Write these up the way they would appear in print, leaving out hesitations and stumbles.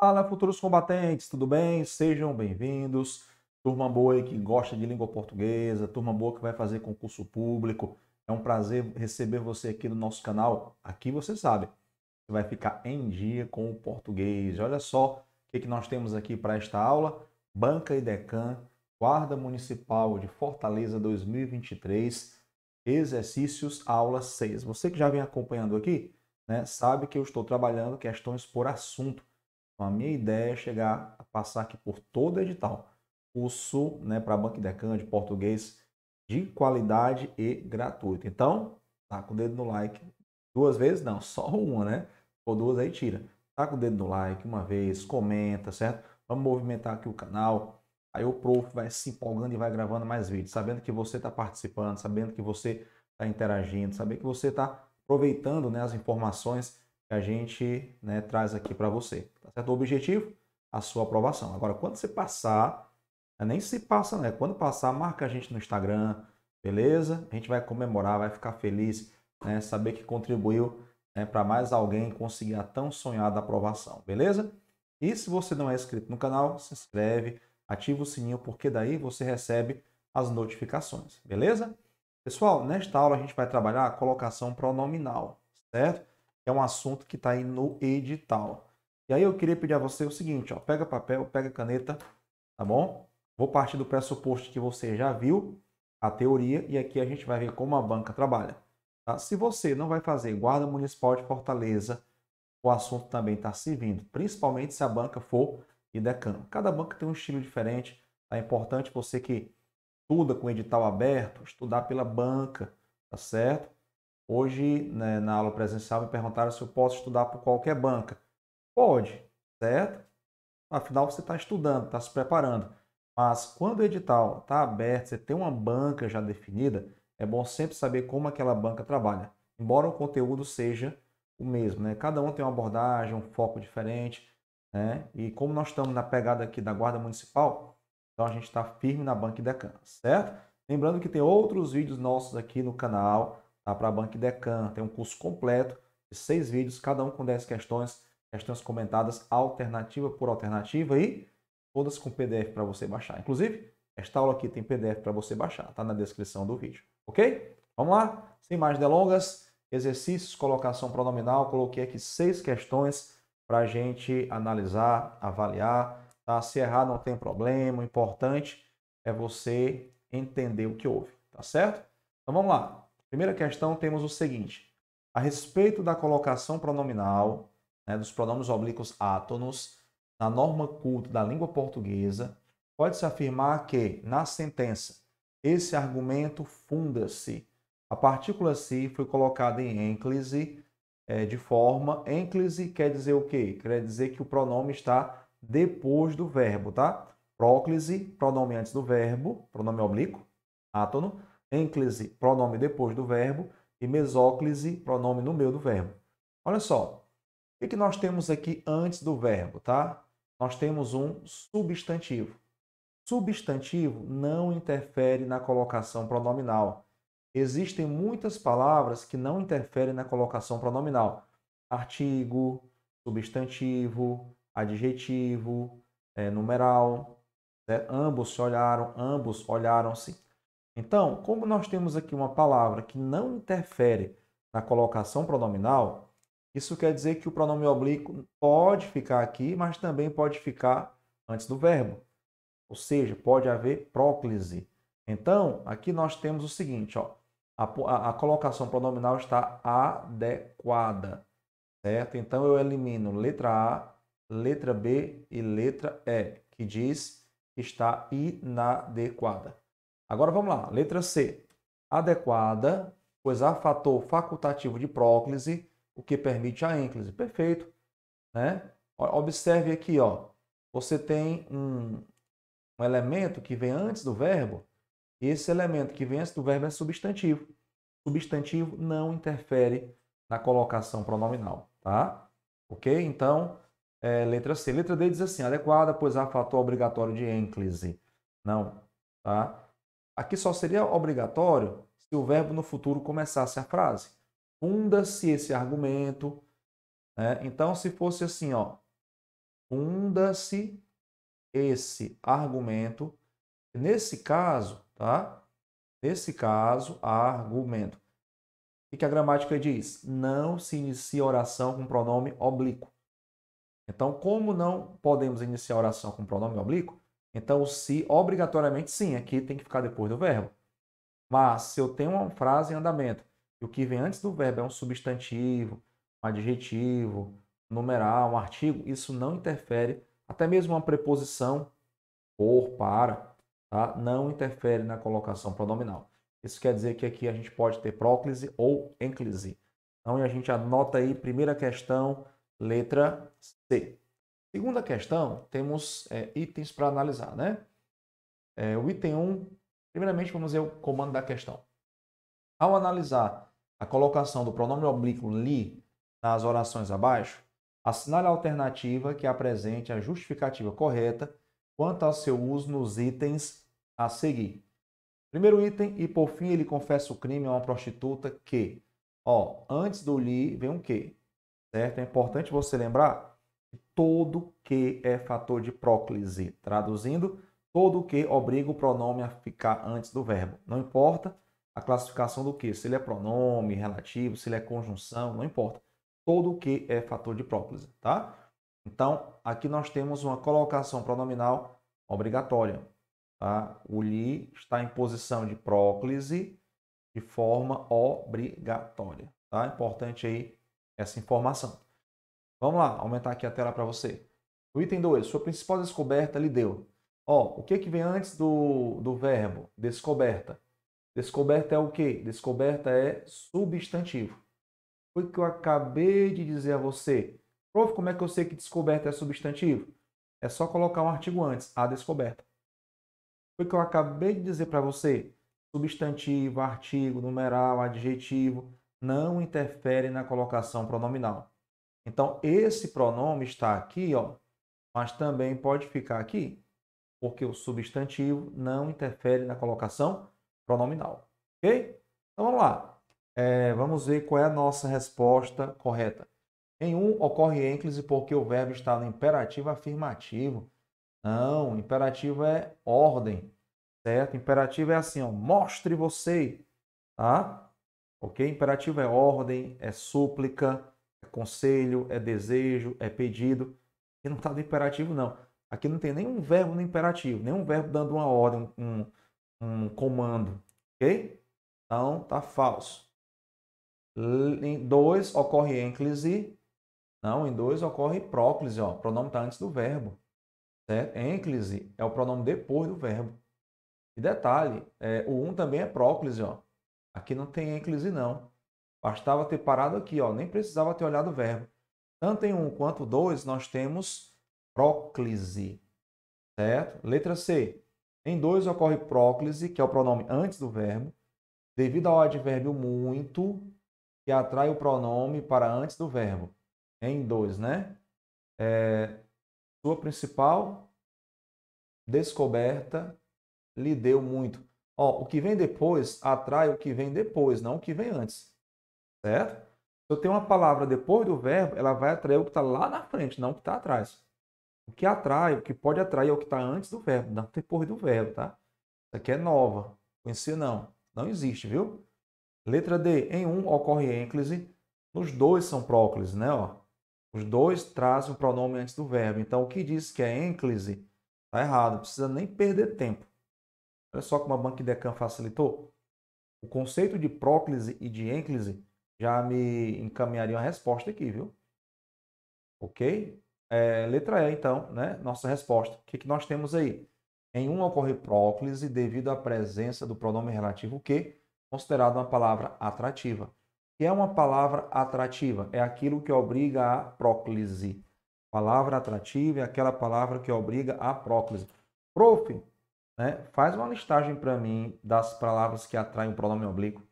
Fala, futuros combatentes, tudo bem? Sejam bem-vindos. Turma boa aí que gosta de língua portuguesa, turma boa que vai fazer concurso público. É um prazer receber você aqui no nosso canal. Aqui você sabe, você vai ficar em dia com o português. Olha só o que nós temos aqui para esta aula. Banca Idecam, Guarda Municipal de Fortaleza 2023, exercícios, aula 6. Você que já vem acompanhando aqui, né, sabe que eu estou trabalhando questões por assunto. Então, a minha ideia é chegar a passar aqui por todo edital. Curso, né, para a Banca Idecam de português de qualidade e gratuito. Então, tá com o dedo no like. Duas vezes? Não, só uma, né? Ou duas aí tira. Tá com o dedo no like uma vez, comenta, certo? Vamos movimentar aqui o canal. Aí o prof vai se empolgando e vai gravando mais vídeos, sabendo que você está participando, sabendo que você está interagindo, sabendo que você está aproveitando, né, as informações que a gente, né, traz aqui para você. Tá certo? O objetivo? A sua aprovação. Agora, quando você passar, nem se passa, né? Quando passar, marca a gente no Instagram, beleza? A gente vai comemorar, vai ficar feliz, né? Saber que contribuiu, né, para mais alguém conseguir a tão sonhada aprovação, beleza? E se você não é inscrito no canal, se inscreve, ativa o sininho, porque daí você recebe as notificações, beleza? Pessoal, nesta aula a gente vai trabalhar a colocação pronominal, certo? É um assunto que está aí no edital. E aí eu queria pedir a você o seguinte, ó, pega papel, pega caneta, tá bom? Vou partir do pressuposto que você já viu a teoria e aqui a gente vai ver como a banca trabalha. Tá? Se você não vai fazer Guarda Municipal de Fortaleza, o assunto também está servindo, principalmente se a banca for Idecam. Cada banca tem um estilo diferente, é importante você que estuda com edital aberto, estudar pela banca, tá certo? Hoje, né, na aula presencial, me perguntaram se eu posso estudar por qualquer banca. Pode, certo? Afinal, você está estudando, está se preparando. Mas quando o edital está aberto, você tem uma banca já definida, é bom sempre saber como aquela banca trabalha. Embora o conteúdo seja o mesmo, né? Cada um tem uma abordagem, um foco diferente, né? E como nós estamos na pegada aqui da Guarda Municipal, então a gente está firme na Banca Idecam, certo? Lembrando que tem outros vídeos nossos aqui no canal, tá? Para a Banca Idecam, tem um curso completo de 6 vídeos, cada um com 10 questões, questões comentadas alternativa por alternativa e todas com PDF para você baixar. Inclusive, esta aula aqui tem PDF para você baixar, tá na descrição do vídeo, ok? Vamos lá? Sem mais delongas, exercícios, colocação pronominal, coloquei aqui 6 questões para a gente analisar, avaliar, tá? Se errar não tem problema, o importante é você entender o que houve, tá certo? Então vamos lá. Primeira questão, temos o seguinte: a respeito da colocação pronominal, né, dos pronomes oblíquos átonos, na norma culta da língua portuguesa, pode-se afirmar que, na sentença, esse argumento funda-se. A partícula si foi colocada em ênclise, de forma... Ênclise quer dizer o quê? Quer dizer que o pronome está depois do verbo, tá? Próclise, pronome antes do verbo, pronome oblíquo, átono. Ênclise, pronome depois do verbo. E mesóclise, pronome no meio do verbo. Olha só, o que nós temos aqui antes do verbo, tá? Nós temos um substantivo. Substantivo não interfere na colocação pronominal. Existem muitas palavras que não interferem na colocação pronominal. Artigo, substantivo, adjetivo, numeral. Ambos se olharam, ambos olharam-se. Então, como nós temos aqui uma palavra que não interfere na colocação pronominal, isso quer dizer que o pronome oblíquo pode ficar aqui, mas também pode ficar antes do verbo. Ou seja, pode haver próclise. Então, aqui nós temos o seguinte, ó, a colocação pronominal está adequada, certo? Então, eu elimino letra A, letra B e letra E, que diz que está inadequada. Agora vamos lá, letra C. Adequada, pois há fator facultativo de próclise, o que permite a ênclise. Perfeito, né? Observe aqui, ó, você tem um elemento que vem antes do verbo, e esse elemento que vem antes do verbo é substantivo. Substantivo não interfere na colocação pronominal, tá? Ok? Então, letra C. Letra D diz assim, adequada, pois há fator obrigatório de ênclise. Não, tá? Aqui só seria obrigatório se o verbo no futuro começasse a frase. Funda-se esse argumento, né? Então, se fosse assim, ó, funda-se esse argumento. Nesse caso, tá? Nesse caso, argumento. O que a gramática diz? Não se inicia oração com pronome oblíquo. Então, como não podemos iniciar a oração com pronome oblíquo, então o se obrigatoriamente sim, aqui tem que ficar depois do verbo. Mas se eu tenho uma frase em andamento e o que vem antes do verbo é um substantivo, um adjetivo, um numeral, um artigo, isso não interfere, até mesmo uma preposição por, para, tá? Não interfere na colocação pronominal. Isso quer dizer que aqui a gente pode ter próclise ou ênclise. Então, a gente anota aí, primeira questão, letra C. Segunda questão, temos itens para analisar, né? O item 1, primeiramente vamos ver o comando da questão. Ao analisar a colocação do pronome oblíquo li nas orações abaixo, assinale a alternativa que apresente a justificativa correta quanto ao seu uso nos itens a seguir. Primeiro item, e por fim ele confessa o crime a uma prostituta que, antes do li vem um que, certo? É importante você lembrar que todo que é fator de próclise. Traduzindo, todo que obriga o pronome a ficar antes do verbo. Não importa a classificação do que, se ele é pronome relativo, se ele é conjunção, não importa. Todo que é fator de próclise, tá? Então, aqui nós temos uma colocação pronominal obrigatória. Tá? O li está em posição de próclise de forma obrigatória. Tá? Importante aí essa informação. Vamos lá, aumentar aqui a tela para você. O item 2, sua principal descoberta lhe deu. O que vem antes do verbo? Descoberta. Descoberta é o quê? Descoberta é substantivo. Foi o que eu acabei de dizer a você. Prof, como é que eu sei que descoberta é substantivo? É só colocar um artigo antes, a descoberta. Foi o que eu acabei de dizer para você. Substantivo, artigo, numeral, adjetivo não interfere na colocação pronominal. Então, esse pronome está aqui, mas também pode ficar aqui, porque o substantivo não interfere na colocação pronominal. Ok? Então, vamos lá. Vamos ver qual é a nossa resposta correta. Em um, ocorre ênclise porque o verbo está no imperativo afirmativo. Não, imperativo é ordem, certo? Imperativo é assim, mostre você, tá? Ok? Imperativo é ordem, é súplica, é conselho, é desejo, é pedido. Aqui não está no imperativo, não. Aqui não tem nenhum verbo no imperativo, nenhum verbo dando uma ordem, um comando. Ok? Então, tá falso. Em 2 ocorre ênclise. Não, em 2 ocorre próclise. O pronome está antes do verbo. Certo? Ênclise é o pronome depois do verbo. E detalhe, o 1 também é próclise. Aqui não tem ênclise, não. Bastava ter parado aqui, nem precisava ter olhado o verbo. Tanto em 1 quanto 2, nós temos próclise, certo? Letra C. Em 2 ocorre próclise, que é o pronome antes do verbo, devido ao advérbio muito, que atrai o pronome para antes do verbo. Em 2, né? Sua principal descoberta lhe deu muito. O que vem depois atrai o que vem depois, não o que vem antes. Certo? Se eu tenho uma palavra depois do verbo, ela vai atrair o que está lá na frente, não o que está atrás. O que atrai, o que pode atrair é o que está antes do verbo, não depois do verbo, tá? Isso aqui é nova. Conhecia não. Não existe, viu? Letra D. Em um ocorre ênclise. Nos dois são próclise, né? Os dois trazem o pronome antes do verbo. Então, o que diz que é ênclise está errado. Não precisa nem perder tempo. Olha só como a Banquidecan facilitou. O conceito de próclise e de ênclise já me encaminharia a resposta aqui, viu? Ok? Letra E, então, né? Nossa resposta. O que nós temos aí? Em um ocorre próclise devido à presença do pronome relativo que, considerado uma palavra atrativa. O que é uma palavra atrativa? É aquilo que obriga a próclise. Palavra atrativa é aquela palavra que obriga a próclise. Prof, né? Faz uma listagem para mim das palavras que atraem o pronome oblíquo.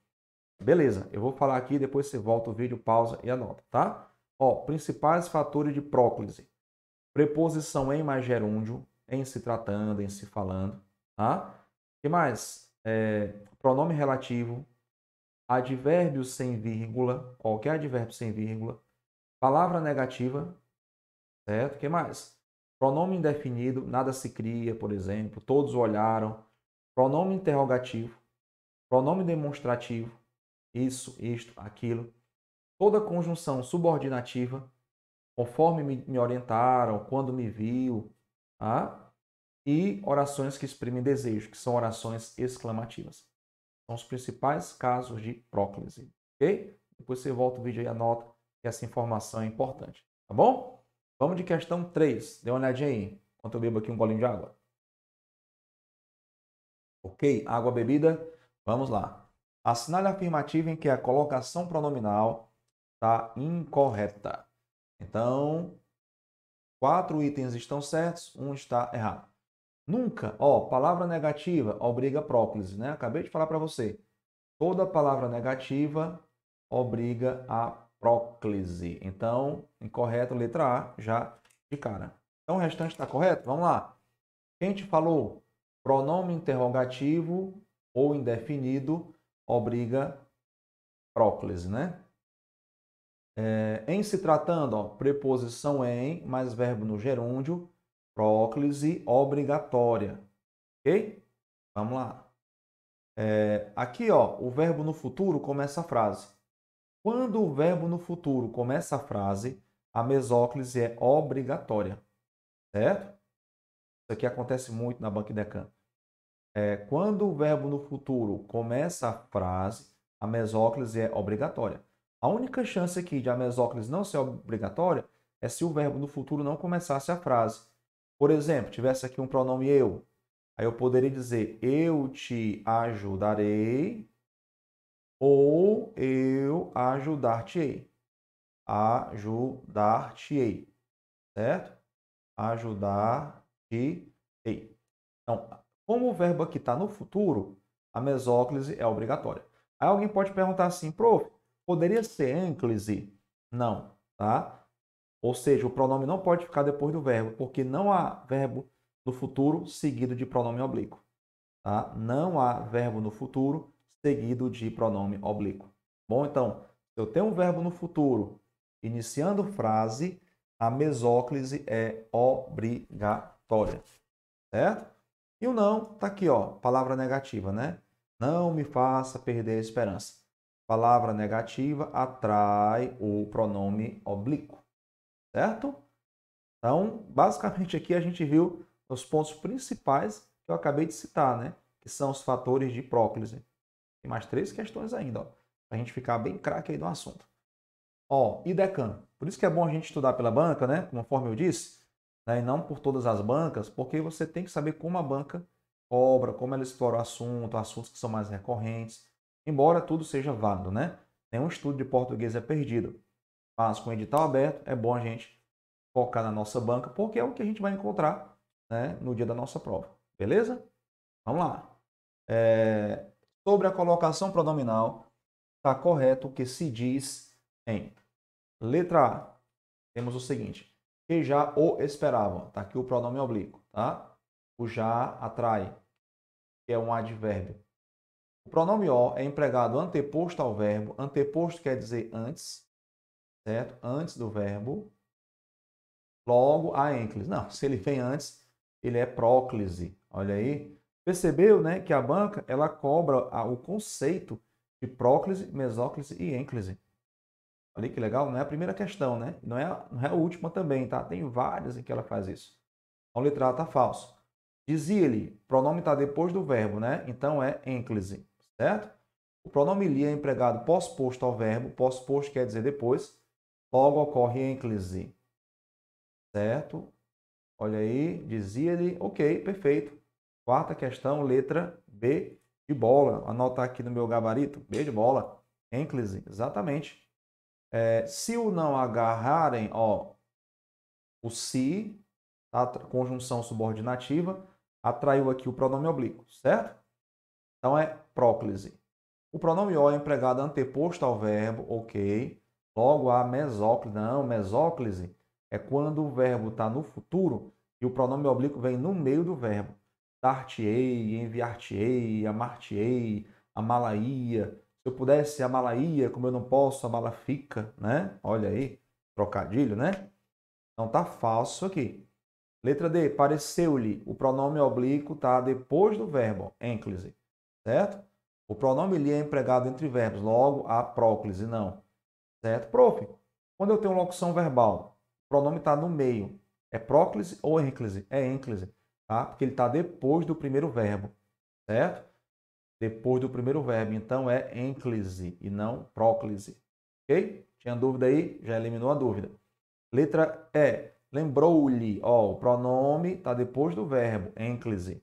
Beleza, eu vou falar aqui, depois você volta o vídeo, pausa e anota, tá? Principais fatores de próclise. Preposição em mais gerúndio, em se tratando, em se falando, tá? O que mais? Pronome relativo, advérbio sem vírgula, qualquer advérbio sem vírgula, palavra negativa, certo? O que mais? Pronome indefinido, nada se cria, por exemplo, todos olharam. Pronome interrogativo, pronome demonstrativo, isso, isto, aquilo. Toda conjunção subordinativa, conforme me orientaram, quando me viu, tá? E orações que exprimem desejo, que são orações exclamativas. São os principais casos de próclise, ok? Depois você volta o vídeo e anota que essa informação é importante, tá bom? Vamos de questão 3. Dê uma olhadinha aí, enquanto eu bebo aqui um golinho de água. Ok? Água bebida? Vamos lá. Assinale a afirmativa em que a colocação pronominal está incorreta. Então, 4 itens estão certos, um está errado. Nunca, palavra negativa obriga próclise, né? Acabei de falar para você. Toda palavra negativa obriga a próclise. Então, incorreto, letra A, já de cara. Então, o restante está correto? Vamos lá. Quem te falou? Pronome interrogativo ou indefinido obriga próclise, né? Em se tratando, preposição em, mais verbo no gerúndio, próclise obrigatória. Ok? Vamos lá. Aqui, o verbo no futuro começa a frase. Quando o verbo no futuro começa a frase, a mesóclise é obrigatória. Certo? Isso aqui acontece muito na Banca Idecam. Quando o verbo no futuro começa a frase, a mesóclise é obrigatória. A única chance aqui de a mesóclise não ser obrigatória é se o verbo no futuro não começasse a frase. Por exemplo, tivesse aqui um pronome eu. Aí eu poderia dizer eu te ajudarei ou eu ajudar-te-ei. Ajudar-te-ei. Certo? Ajudar-te-ei. Então, como o verbo aqui está no futuro, a mesóclise é obrigatória. Aí alguém pode perguntar assim, prof, poderia ser ênclise? Não, tá? Ou seja, o pronome não pode ficar depois do verbo, porque não há verbo no futuro seguido de pronome oblíquo. Tá? Não há verbo no futuro seguido de pronome oblíquo. Bom, então, se eu tenho um verbo no futuro iniciando frase, a mesóclise é obrigatória. Certo? E o não está aqui, palavra negativa, né? Não me faça perder a esperança. Palavra negativa atrai o pronome oblíquo, certo? Então, basicamente aqui a gente viu os pontos principais que eu acabei de citar, né? Que são os fatores de próclise. Tem mais 3 questões ainda, para a gente ficar bem craque aí no assunto. IDECAM. Por isso que é bom a gente estudar pela banca, né? Conforme eu disse, né? E não por todas as bancas, porque você tem que saber como a banca cobra, como ela explora o assunto, assuntos que são mais recorrentes, embora tudo seja válido, né? Nenhum estudo de português é perdido. Mas com o edital aberto, é bom a gente focar na nossa banca, porque é o que a gente vai encontrar, né, no dia da nossa prova. Beleza? Vamos lá. Sobre a colocação pronominal, está correto o que se diz em letra A. Temos o seguinte, que já o esperavam. Está aqui o pronome oblíquo, tá? O já atrai, que é um advérbio. O pronome o é empregado anteposto ao verbo. Anteposto quer dizer antes, certo? Antes do verbo. Logo, a ênclise. Não, se ele vem antes, ele é próclise. Olha aí. Percebeu, né, que a banca ela cobra o conceito de próclise, mesóclise e ênclise. Olha que legal, não é a primeira questão, né? Não é a última também, tá? Tem várias em que ela faz isso. Então, letra A está falso. Dizia-lhe, pronome está depois do verbo, né? Então é ênclise, certo? O pronome li é empregado pós-posto ao verbo. Pós-posto quer dizer depois. Logo ocorre ênclise, certo? Olha aí, dizia-lhe, ok, perfeito. Quarta questão, letra B de bola. Anotar aqui no meu gabarito, B de bola. Ênclise, exatamente. Se o não agarrarem, o se, a conjunção subordinativa, atraiu aqui o pronome oblíquo, certo? Então é próclise. O pronome o é empregado anteposto ao verbo, ok. Logo a mesóclise. Não, mesóclise é quando o verbo está no futuro e o pronome oblíquo vem no meio do verbo. Dar-te-ei, enviar-te-ei, amar-te-ei, amá-la-ia. Se eu pudesse amá-la-ia, como eu não posso, amá-la fica, né? Olha aí, trocadilho, né? Então tá falso aqui. Letra D, pareceu-lhe. O pronome oblíquo está depois do verbo, ênclise, certo? O pronome lhe é empregado entre verbos, logo a próclise, não. Certo? Prof, quando eu tenho locução verbal, o pronome está no meio. É próclise ou ênclise? É ênclise, tá? Porque ele está depois do primeiro verbo, certo? Depois do primeiro verbo, então é ênclise e não próclise, ok? Tinha dúvida aí? Já eliminou a dúvida. Letra E, lembrou-lhe, ó, o pronome está depois do verbo, ênclise.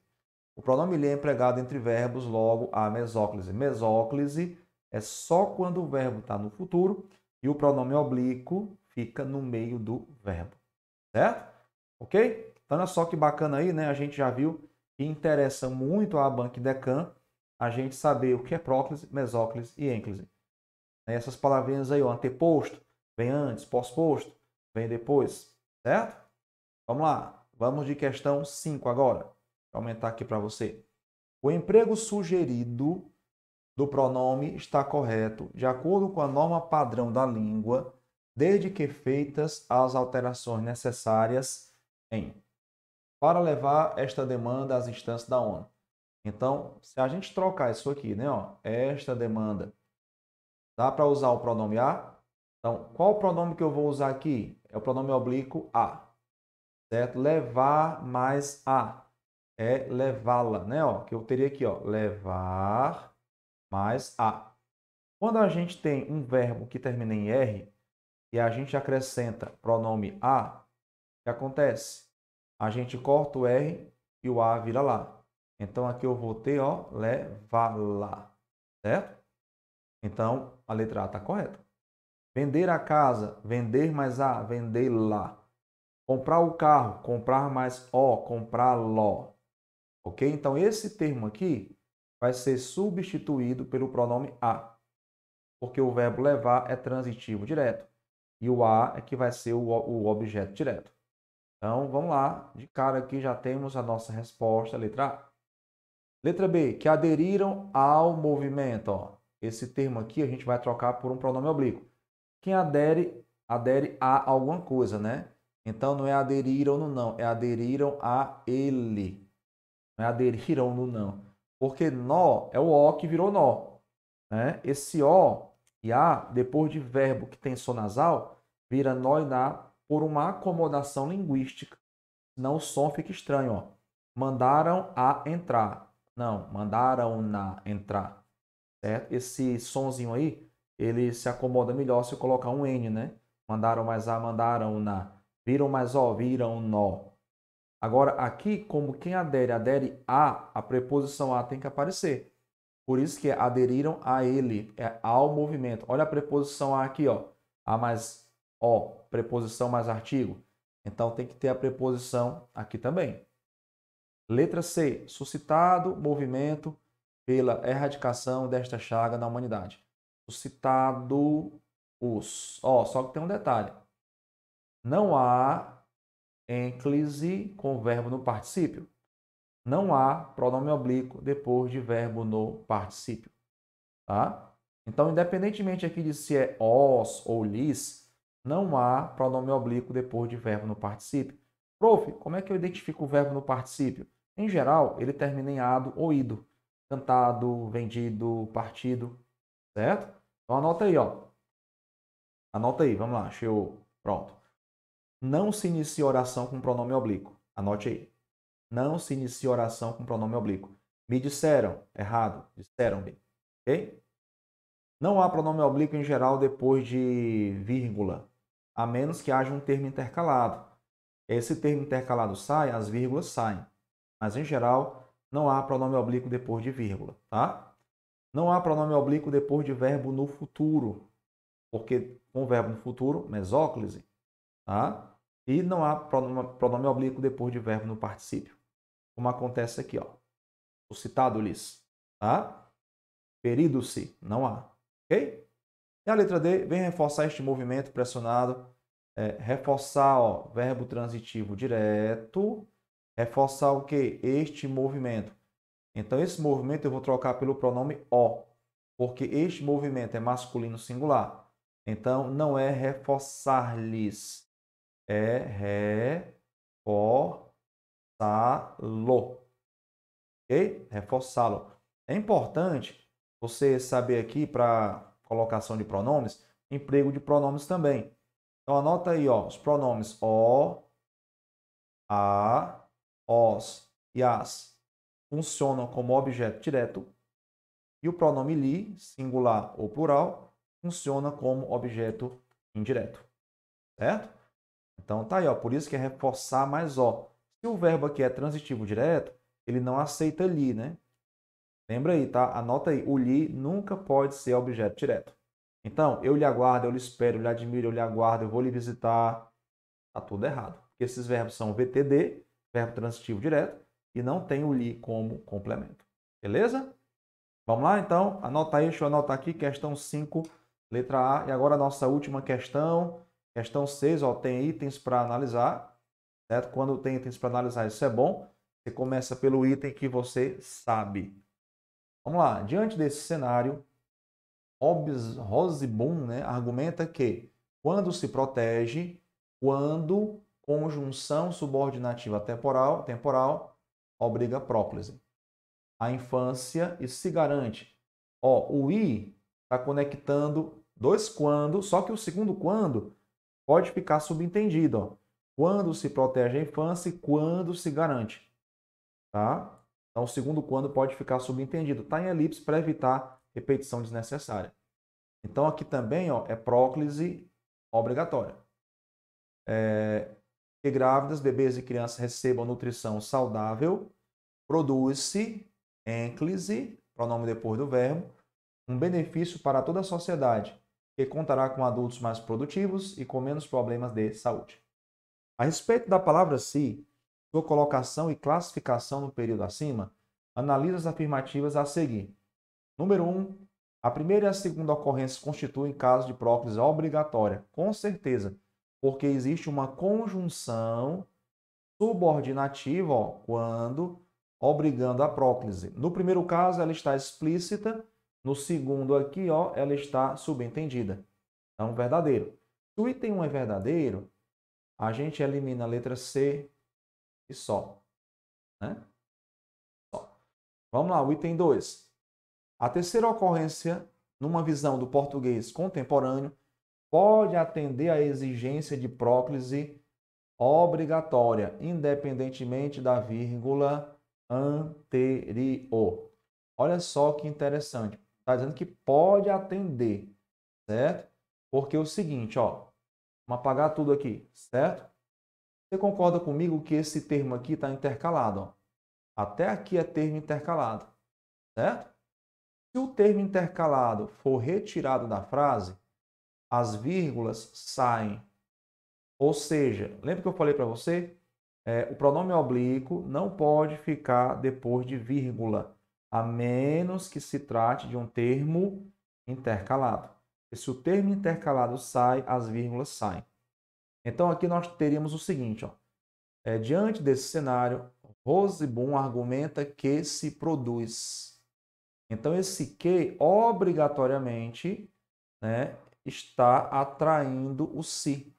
O pronome lhe é empregado entre verbos, logo a mesóclise. Mesóclise é só quando o verbo está no futuro e o pronome oblíquo fica no meio do verbo. Certo? Ok? Então, olha só que bacana aí, né? A gente já viu que interessa muito a Banca e Decam a gente saber o que é próclise, mesóclise e ênclise. Essas palavrinhas aí, ó, anteposto, vem antes, pós-posto, vem depois. Certo? Vamos lá. Vamos de questão 5 agora. Vou aumentar aqui para você. O emprego sugerido do pronome está correto, de acordo com a norma padrão da língua, desde que feitas as alterações necessárias em para levar esta demanda às instâncias da ONU. Então, se a gente trocar isso aqui, né, ó, esta demanda, dá para usar o pronome a? Então, qual o pronome que eu vou usar aqui? É o pronome oblíquo a, certo? Levar mais a é levá-la, né, ó, que eu teria aqui, ó, levar mais a. Quando a gente tem um verbo que termina em R e a gente acrescenta pronome a, o que acontece? A gente corta o R e o a vira lá. Então aqui eu vou ter, ó, levá-la, certo? Então a letra A está correta. Vender a casa, vender mais a, vendê-la. Comprar o carro, comprar mais o, comprá-lo. Ok? Então esse termo aqui vai ser substituído pelo pronome a, porque o verbo levar é transitivo direto e o a é que vai ser o objeto direto. Então, vamos lá. De cara aqui já temos a nossa resposta, letra A. Letra B, que aderiram ao movimento. Ó. Esse termo aqui a gente vai trocar por um pronome oblíquo. Quem adere, adere a alguma coisa, né? Então, não é aderiram no não, é aderiram a ele. Não é aderiram no não. Porque nó é o O que virou nó. Né? Esse O e A, depois de verbo que tem som nasal, vira nó e na por uma acomodação linguística. Senão o som fica estranho. Ó. Mandaram a entrar. Não, mandaram na entrar. Certo? Esse sonzinho aí, ele se acomoda melhor se eu colocar um N, né? Mandaram mais a, mandaram na. Viram mais ó, viram nó. Agora, aqui, como quem adere, adere a preposição a tem que aparecer. Por isso que aderiram a ele, é ao movimento. Olha a preposição a aqui, ó. A mais o, preposição mais artigo. Então tem que ter a preposição aqui também. Letra C, suscitado movimento pela erradicação desta chaga na humanidade. Suscitado os. Ó, só que tem um detalhe. Não há ênclise com verbo no particípio. Não há pronome oblíquo depois de verbo no particípio. Tá? Então, independentemente aqui de se é os ou lis, não há pronome oblíquo depois de verbo no particípio. Prof, como é que eu identifico o verbo no particípio? Em geral, ele termina em ado ou ido. Cantado, vendido, partido, certo? Então, anota aí, ó. Anota aí, vamos lá, deixa eu... Pronto. Não se inicia oração com pronome oblíquo. Anote aí. Não se inicia oração com pronome oblíquo. Me disseram, errado, disseram-me. Ok? Não há pronome oblíquo em geral depois de vírgula, a menos que haja um termo intercalado. Esse termo intercalado sai, as vírgulas saem. Mas, em geral, não há pronome oblíquo depois de vírgula, tá? Não há pronome oblíquo depois de verbo no futuro, porque com o verbo no futuro, mesóclise, tá? E não há pronome oblíquo depois de verbo no particípio, como acontece aqui, ó. O citado-lhes, tá? Ferido-se, não há, ok? E a letra D vem reforçar este movimento pressionado. Reforçar, ó, verbo transitivo direto. Reforçar o quê? Este movimento. Então, esse movimento eu vou trocar pelo pronome o, porque este movimento é masculino singular. Então, não é reforçar-lhes, é reforçar. Ok? Reforçá-lo. É importante você saber aqui para colocação de pronomes, emprego de pronomes também. Então anota aí, ó, os pronomes o, a, os e as funcionam como objeto direto e o pronome li, singular ou plural, funciona como objeto indireto, certo? Então tá aí, ó, por isso que é reforçar mais ó. Se o verbo aqui é transitivo direto, ele não aceita li, né? Lembra aí, tá? Anota aí, o li nunca pode ser objeto direto. Então, eu lhe aguardo, eu lhe espero, eu lhe admiro, eu lhe aguardo, eu vou lhe visitar. Tá tudo errado. Porque esses verbos são VTD, verbo transitivo direto, e não tem o li como complemento. Beleza? Vamos lá, então? Anota aí, deixa eu anotar aqui, questão 5, letra A. E agora a nossa última questão, questão 6, ó, tem itens para analisar, certo? Quando tem itens para analisar, isso é bom. Você começa pelo item que você sabe. Vamos lá, diante desse cenário, Hobsbawm, né, argumenta que quando se protege, quando conjunção subordinativa temporal obriga próclise. A infância e se garante. Ó, o i está conectando dois quando, só que o segundo quando pode ficar subentendido. Ó. Quando se protege a infância e quando se garante. Tá? Então, o segundo quando pode ficar subentendido. Está em elipse para evitar repetição desnecessária. Então, aqui também ó, é próclise obrigatória. Que grávidas, bebês e crianças recebam nutrição saudável, produz-se, ênclise, pronome depois do verbo, um benefício para toda a sociedade, que contará com adultos mais produtivos e com menos problemas de saúde. A respeito da palavra se, sua colocação e classificação no período acima, analise as afirmativas a seguir. Número 1. A primeira e a segunda ocorrência constituem caso de próclise obrigatória, com certeza, porque existe uma conjunção subordinativa, ó, quando obrigando a próclise. No primeiro caso, ela está explícita, no segundo aqui, ó, ela está subentendida. Então, verdadeiro. Se o item 1 é verdadeiro, a gente elimina a letra C e só. Né? Só. Vamos lá, o item 2. A terceira ocorrência, numa visão do português contemporâneo, pode atender à exigência de próclise obrigatória, independentemente da vírgula anterior. Olha só que interessante. Está dizendo que pode atender, certo? Porque é o seguinte, ó, vamos apagar tudo aqui, certo? Você concorda comigo que esse termo aqui está intercalado? Ó? Até aqui é termo intercalado, certo? Se o termo intercalado for retirado da frase, as vírgulas saem. Ou seja, lembra que eu falei para você? O pronome oblíquo não pode ficar depois de vírgula, a menos que se trate de um termo intercalado. E se o termo intercalado sai, as vírgulas saem. Então, aqui nós teríamos o seguinte, ó. Diante desse cenário, Hobsbawm argumenta que se produz. Então, esse que obrigatoriamente, né, está atraindo o se.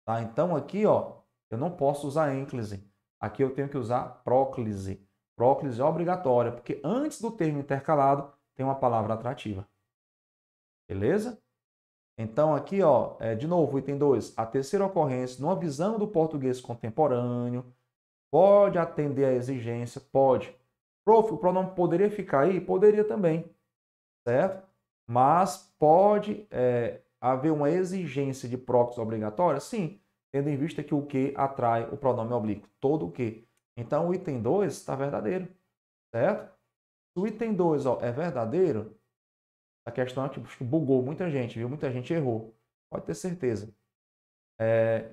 Tá? Então, aqui, ó, eu não posso usar ênclise. Aqui eu tenho que usar próclise. Próclise é obrigatória, porque antes do termo intercalado tem uma palavra atrativa. Beleza? Então, aqui, ó, de novo, item 2. A terceira ocorrência, numa visão do português contemporâneo, pode atender à exigência? Pode. Prof, o pronome poderia ficar aí? Poderia também, certo? Mas pode haver uma exigência de próclise obrigatória? Sim, tendo em vista que o que atrai o pronome oblíquo, todo o que. Então, o item 2 está verdadeiro, certo? Se o item 2 ó, é verdadeiro, a questão é que bugou muita gente, viu? Muita gente errou. Pode ter certeza.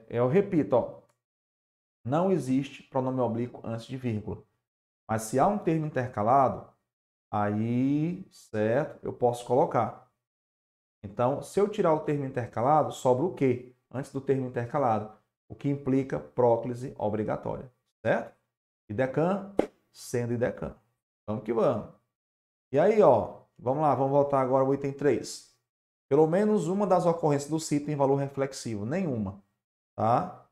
Eu repito, ó, não existe pronome oblíquo antes de vírgula. Mas se há um termo intercalado, aí, certo, eu posso colocar. Então, se eu tirar o termo intercalado, sobra o quê? Antes do termo intercalado, o que implica próclise obrigatória, certo? IDECAN sendo IDECAN. Vamos que vamos. E aí, ó, vamos lá, vamos voltar agora ao item 3. Pelo menos uma das ocorrências do se tem valor reflexivo, nenhuma, tá?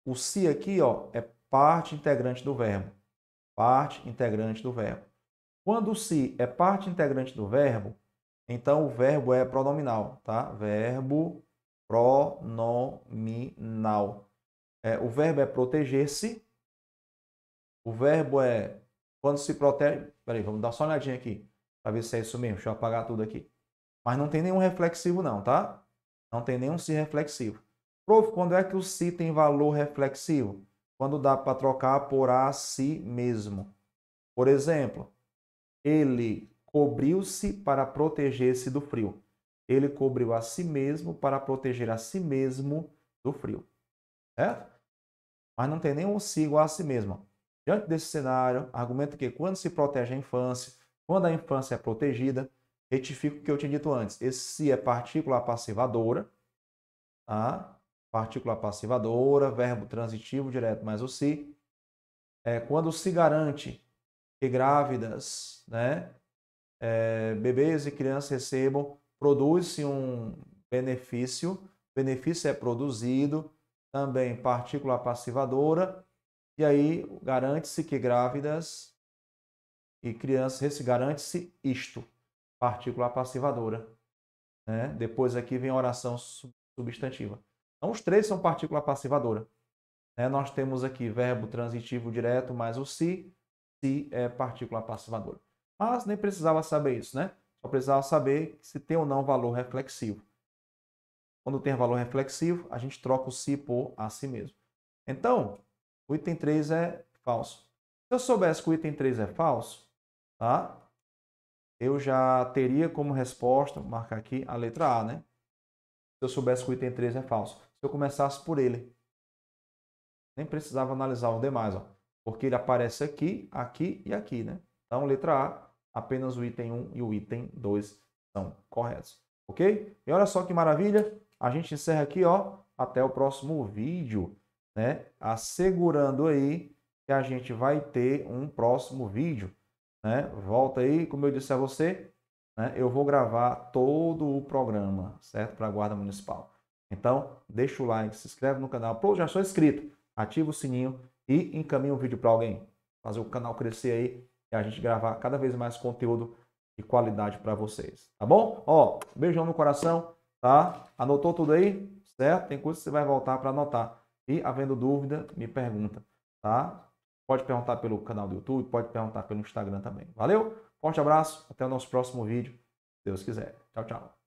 O se aqui, ó, é parte integrante do verbo. Parte integrante do verbo. Quando o se é parte integrante do verbo, então o verbo é pronominal, tá? Verbo pronominal. O verbo é proteger-se. O verbo é quando se protege. Peraí, vamos dar só uma olhadinha aqui para ver se é isso mesmo. Deixa eu apagar tudo aqui. Mas não tem nenhum reflexivo, não, tá? Não tem nenhum se reflexivo. Prof, quando é que o se tem valor reflexivo? Quando dá para trocar por a si mesmo. Por exemplo, ele cobriu-se para proteger-se do frio. Ele cobriu a si mesmo para proteger a si mesmo do frio. Certo? Mas não tem nenhum se igual a si mesmo. Diante desse cenário, argumento que quando se protege a infância, quando a infância é protegida, retifico o que eu tinha dito antes. Esse se é partícula passivadora, tá? Partícula passivadora, verbo transitivo direto mais o se. Quando se garante que grávidas, né, bebês e crianças recebam, produz-se um benefício, benefício é produzido, também partícula passivadora, e aí garante-se que grávidas e crianças, garante-se isto, partícula passivadora. Né? Depois aqui vem a oração substantiva. Então os três são partícula passivadora. Nós temos aqui verbo transitivo direto mais o se é partícula passivadora. Mas nem precisava saber isso, né? Só precisava saber se tem ou não valor reflexivo. Quando tem valor reflexivo, a gente troca o se por a si mesmo. Então, o item 3 é falso. Se eu soubesse que o item 3 é falso, tá? Eu já teria como resposta, vou marcar aqui, a letra A, né? Se eu soubesse que o item 3 é falso. Se eu começasse por ele, nem precisava analisar os demais, ó, porque ele aparece aqui, aqui e aqui, né? Então, letra A, apenas o item 1 e o item 2 são corretos, ok? E olha só que maravilha, a gente encerra aqui, ó, até o próximo vídeo, né? Assegurando aí que a gente vai ter um próximo vídeo, né? Volta aí, como eu disse a você, né? Eu vou gravar todo o programa, certo? Para a Guarda Municipal. Então, deixa o like, se inscreve no canal. Pô, já sou inscrito. Ativa o sininho e encaminha o vídeo para alguém. Fazer o canal crescer aí e a gente gravar cada vez mais conteúdo de qualidade para vocês. Tá bom? Ó, beijão no coração, tá? Anotou tudo aí? Certo? Tem coisa que você vai voltar para anotar. E, havendo dúvida, me pergunta, tá? Pode perguntar pelo canal do YouTube, pode perguntar pelo Instagram também. Valeu? Forte abraço, até o nosso próximo vídeo, se Deus quiser. Tchau, tchau.